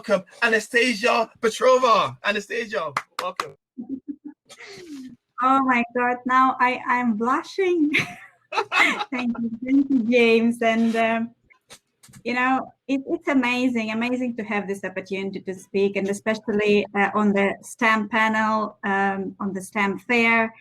welcome Anastasia Petrova. Anastasia, welcome. Oh my God, now I'm blushing. Thank you, James. And it's amazing to have this opportunity to speak, and especially on the STEM panel, on the STEM fair.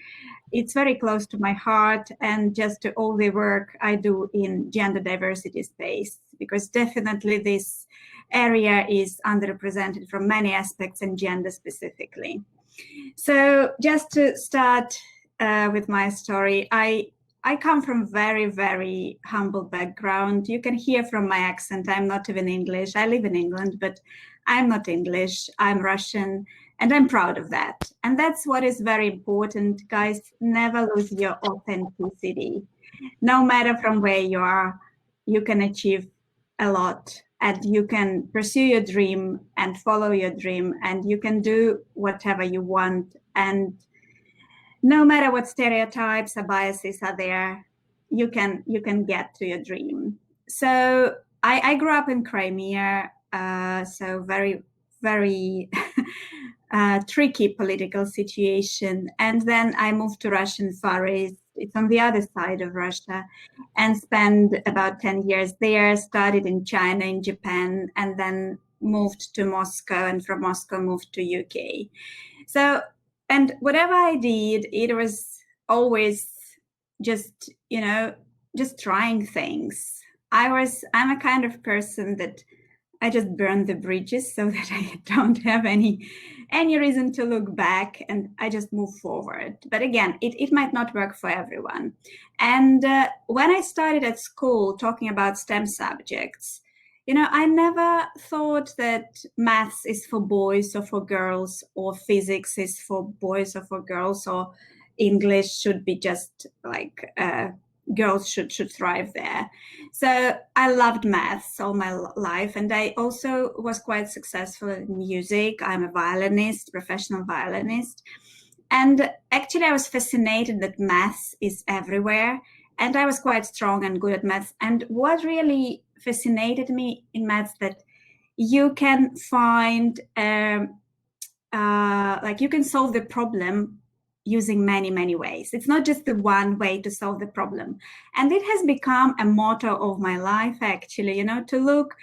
It's very close to my heart, and just to all the work I do in gender diversity space, because definitely this area is underrepresented from many aspects, and gender specifically. So just to start with my story, I come from very, very humble background. You can hear from my accent, I'm not even English. I live in England, but I'm not English. I'm Russian, and I'm proud of that. And that's what is very important, guys. Never lose your authenticity. No matter from where you are, you can achieve a lot, and you can pursue your dream and follow your dream, and you can do whatever you want. And no matter what stereotypes or biases are there, you can get to your dream. So I grew up in Crimea, so very, very tricky political situation. And then I moved to Russian Far East. It's on the other side of Russia, and spent about 10 years there, started in China, in Japan, and then moved to Moscow, and from Moscow moved to UK. So, and whatever I did, it was always just, just trying things. I'm a kind of person that I just burn the bridges so that I don't have any reason to look back, and I just move forward. But again, it might not work for everyone. And when I started at school talking about STEM subjects, I never thought that maths is for boys or for girls, or physics is for boys or for girls, or English should be just like girls should thrive there. So I loved maths all my life, and I also was quite successful in music. I'm a violinist, professional violinist. And actually I was fascinated that maths is everywhere, and I was quite strong and good at maths. And what really fascinated me in maths, that you can find, you can solve the problem using many, many ways. It's not just the one way to solve the problem. And it has become a motto of my life, actually, to look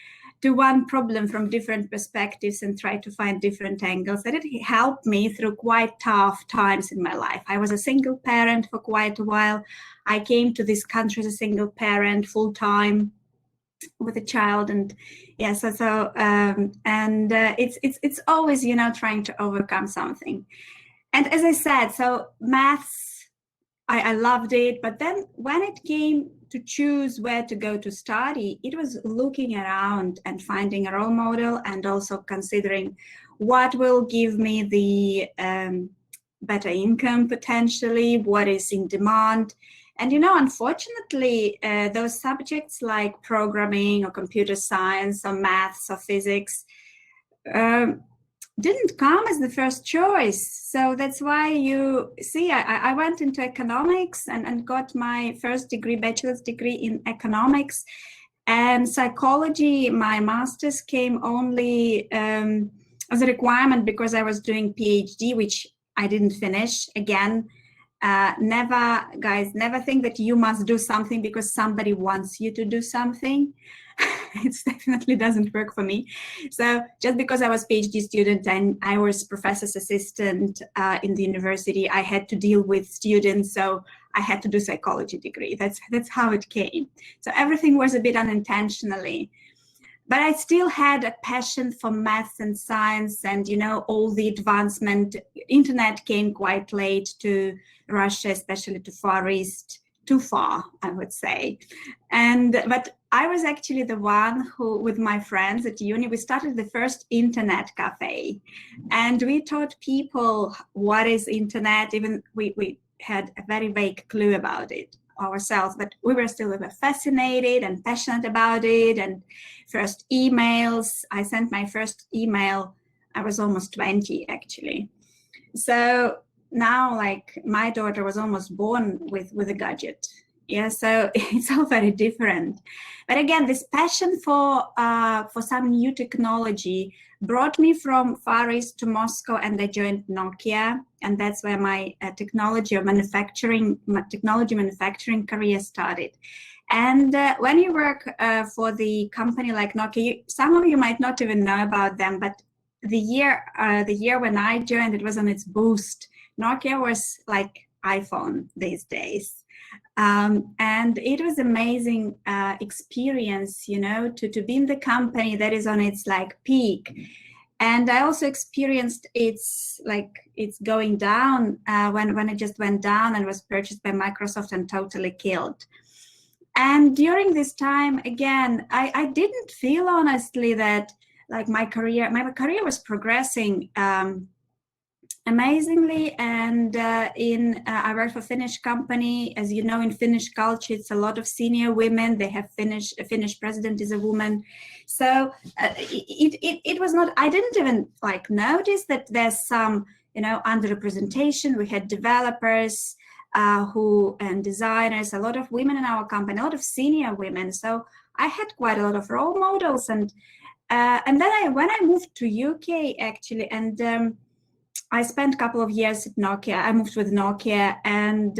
to one problem from different perspectives and try to find different angles. That it helped me through quite tough times in my life. I was a single parent for quite a while. I came to this country as a single parent, full-time, with a child, and it's always, trying to overcome something. And as I said, so maths, I loved it. But then when it came to choose where to go to study, it was looking around and finding a role model, and also considering what will give me the better income potentially, what is in demand. And, unfortunately, those subjects like programming or computer science or maths or physics didn't come as the first choice. So that's why you see, I went into economics and got my first degree, bachelor's degree in economics. And psychology, my master's came only as a requirement because I was doing PhD, which I didn't finish. Again, never think that you must do something because somebody wants you to do something. It definitely doesn't work for me. So just because I was PhD student and I was professor's assistant in the university, I had to deal with students, so I had to do psychology degree. That's how it came. So everything was a bit unintentionally. But I still had a passion for maths and science, and all the advancement. Internet came quite late to Russia, especially to Far East, too far, I would say. But I was actually the one who, with my friends at uni, we started the first internet cafe, and we taught people what is internet. Even we had a very vague clue about it ourselves, but we were still fascinated and passionate about it. And first emails, I sent my first email, I was almost 20 actually. So now, like, my daughter was almost born with a gadget. Yeah, so it's all very different. But again, this passion for some new technology brought me from Far East to Moscow, and I joined Nokia, and that's where my technology manufacturing career started. And when you work for the company like Nokia, some of you might not even know about them, but the year when I joined, it was on its boost. Nokia was like iPhone these days. And it was amazing experience, you know, to be in the company that is on its like peak. And I also experienced it's going down when it just went down and was purchased by Microsoft and totally killed. And during this time, again, I didn't feel honestly that like my career was progressing amazingly. And I worked for a Finnish company. As you know, in Finnish culture, it's a lot of senior women. They have a Finnish president is a woman. So it was not, I didn't even like notice that there's some, you know, underrepresentation. We had developers and designers, a lot of women in our company, a lot of senior women. So I had quite a lot of role models. And then when I moved to UK actually, and I spent a couple of years at Nokia. I moved with Nokia, and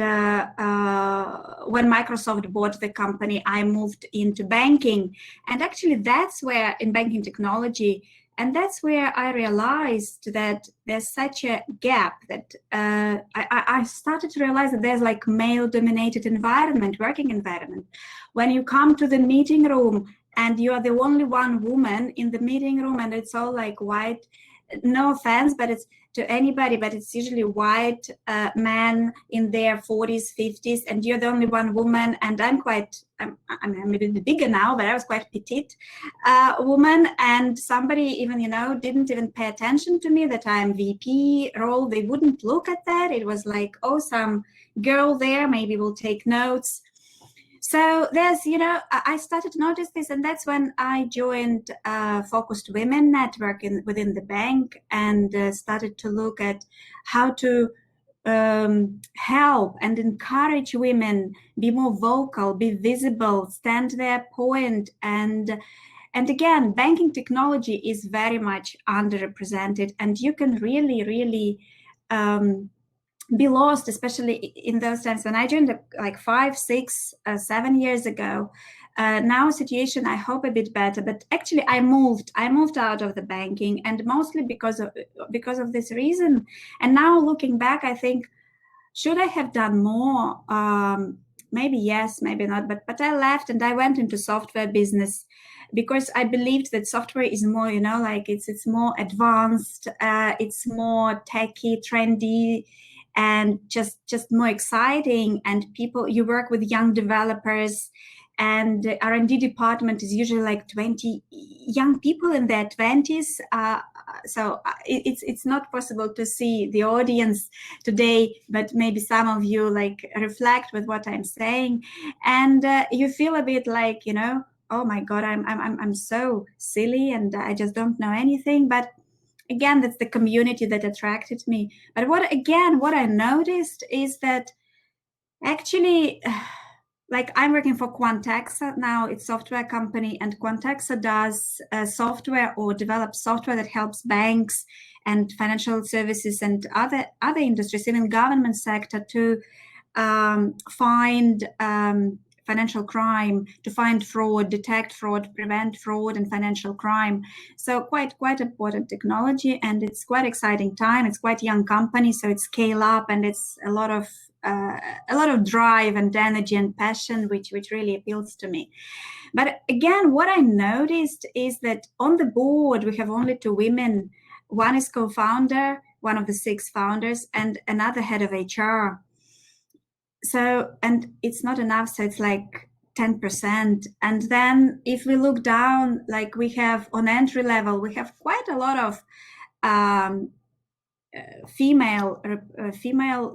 when Microsoft bought the company, I moved into banking. And actually that's where, in banking technology, and that's where I realized that there's such a gap that I started to realize that there's like male-dominated environment, working environment. When you come to the meeting room and you are the only one woman in the meeting room, and it's all like white, no offense, but it's to anybody, but it's usually white men in their 40s, 50s, and you're the only one woman. And I'm a bit bigger now, but I was quite petite woman. And somebody even, you know, didn't even pay attention to me that I'm VP role. They wouldn't look at that. It was like, oh, some girl there, maybe will take notes. So there's, you know, I started to notice this, and that's when I joined Focused Women Network within the bank, and started to look at how to help and encourage women be more vocal, be visible, stand their point. And again, banking technology is very much underrepresented, and you can really be lost, especially in those times. When I joined like 5, 6, 7 years ago. Now situation, I hope, a bit better, but actually I moved out of the banking, and mostly because of this reason. And now looking back, I think, should I have done more? Maybe yes, maybe not, but I left and I went into software business because I believed that software is more, you know, like it's more advanced, it's more techy, trendy, and just more exciting. And people, you work with young developers, and the R&D department is usually like 20 young people in their 20s. So it's not possible to see the audience today, but maybe some of you like reflect with what I'm saying, and you feel a bit like, you know, oh my God, I'm so silly and I just don't know anything. But again, that's the community that attracted me. But what I noticed is that actually, like, I'm working for Quantexa now. It's a software company, and Quantexa does software or develops software that helps banks and financial services and other industries, even government sector, to find financial crime, to find fraud, detect fraud, prevent fraud and financial crime. So quite important technology, and it's quite exciting time. It's quite young company, so it's scale up, and it's a lot of drive and energy and passion, which really appeals to me. But again, what I noticed is that on the board we have only 2 women. One is co-founder, one of the 6 founders, and another head of HR. So, and it's not enough, so it's like 10%. And then if we look down, like we have on entry level, we have quite a lot of female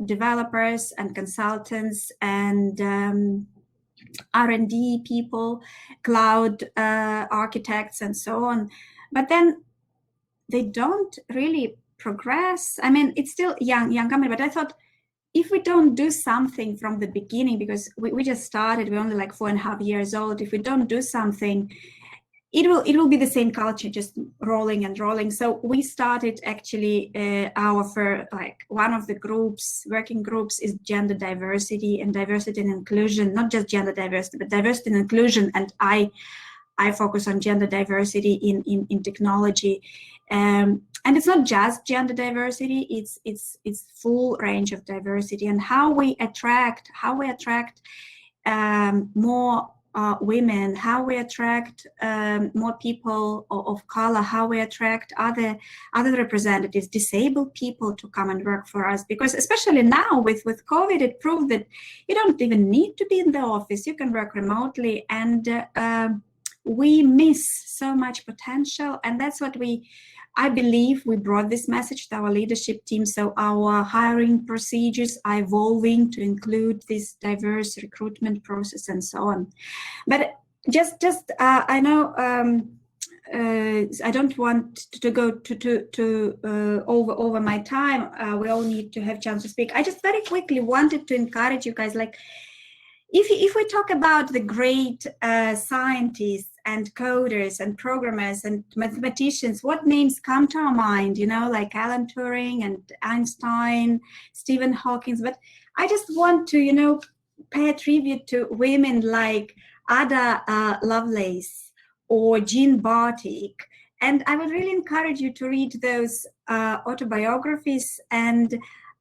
developers and consultants and R&D people, cloud architects, and so on. But then they don't really progress. I mean, it's still young company, but I thought, if we don't do something from the beginning, because we just started, we're only like 4.5 years old, if we don't do something, it will be the same culture, just rolling and rolling. So we started actually one of the working groups is gender diversity and inclusion, not just gender diversity, but diversity and inclusion. And I focus on gender diversity in technology. And it's not just gender diversity, it's full range of diversity, and how we attract more women, how we attract more people of color, how we attract other representatives, disabled people to come and work for us. Because especially now with COVID, it proved that you don't even need to be in the office, you can work remotely, and we miss so much potential. And that's what I believe we brought this message to our leadership team. So our hiring procedures are evolving to include this diverse recruitment process and so on. But I know I don't want to go over my time. We all need to have chance to speak. I just very quickly wanted to encourage you guys, like, if we talk about the great scientists and coders and programmers and mathematicians, what names come to our mind? You know, like Alan Turing and Einstein, Stephen Hawking. But I just want to, you know, pay a tribute to women like Ada Lovelace or Jean Bartik. And I would really encourage you to read those autobiographies and,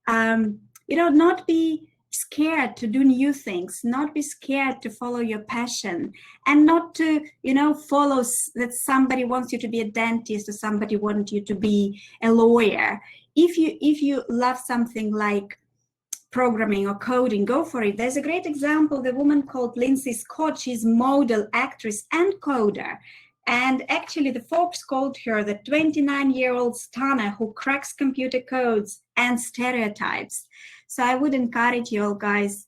you know, not be scared to do new things, not be scared to follow your passion, and not to, you know, follow that somebody wants you to be a dentist or somebody wants you to be a lawyer. If you love something like programming or coding, go for it. There's a great example, the woman called Lindsay Scott. She's model, actress, and coder. And actually the Forbes called her the 29-year-old stunner who cracks computer codes and stereotypes. So I would encourage you all guys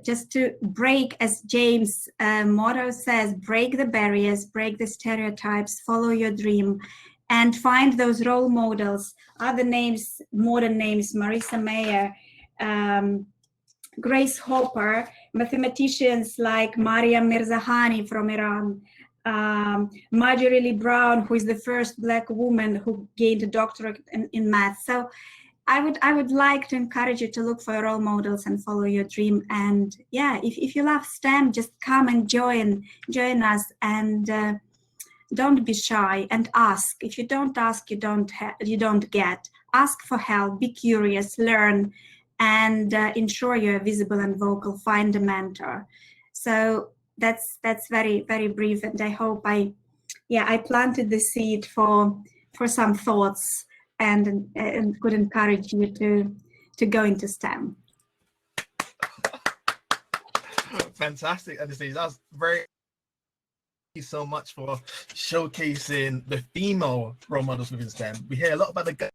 just to break, as James' motto says, break the barriers, break the stereotypes, follow your dream, and find those role models. Other names, modern names, Marissa Mayer, Grace Hopper, mathematicians like Mariam Mirzakhani from Iran, Marjorie Lee Brown, who is the first Black woman who gained a doctorate in math. So I would like to encourage you to look for role models and follow your dream. And yeah, if you love STEM, just come and join us, and don't be shy and ask. If you don't ask, you don't get. Ask for help, be curious, learn, and ensure you're visible and vocal. Find a mentor. So that's very, very brief, and I hope I planted the seed for some thoughts and could encourage you to go into STEM. Fantastic, Anastasia. That's very. Thank you so much for showcasing the female role models within STEM. We hear a lot about the guys,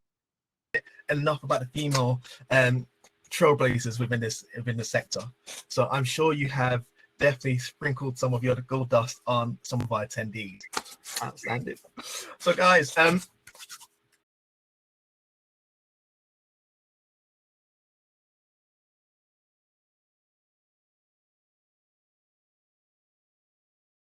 enough about the female trailblazers within the sector. So I'm sure you have definitely sprinkled some of your gold dust on some of our attendees. Outstanding. So guys,